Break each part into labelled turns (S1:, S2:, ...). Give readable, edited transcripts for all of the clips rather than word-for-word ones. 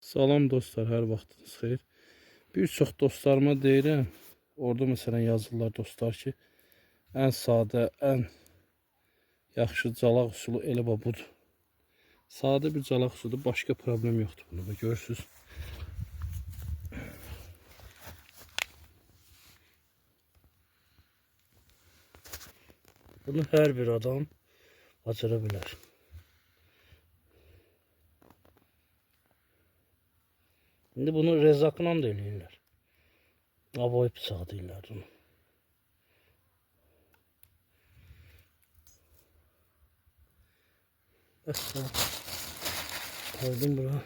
S1: Salam dostlar, hər vaxtınız xeyir. Bir çox dostlarıma deyirəm, orada məsələn yazırlar dostlar ki, ən sadə, ən yaxşı calaq üsulu elə budur. Sadə bir calaq üsuludur, başqa problem yoxdur bunda, görürsüz. Bunu hər bir adam bacara bilər. Şimdi bunu rezakla da eləyirlər. Avoy bıçağı deyirlər bunu. Bəs koydum bura.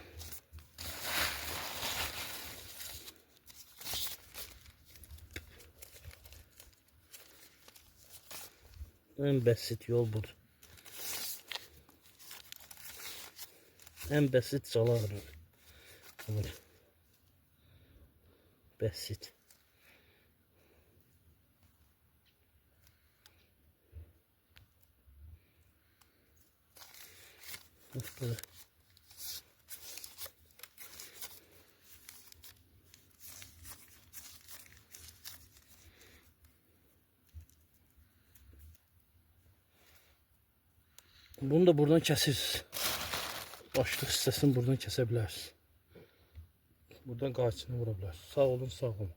S1: En basit yol budur. En basit çalaq. Evet. Basit. Böyle. Bunu da buradan kəsirsiniz. Başlıq hissəsini buradan kəsə bilərsiniz. Buradan qarşısını vura bilərsiniz. Sağ olun, sağ olun.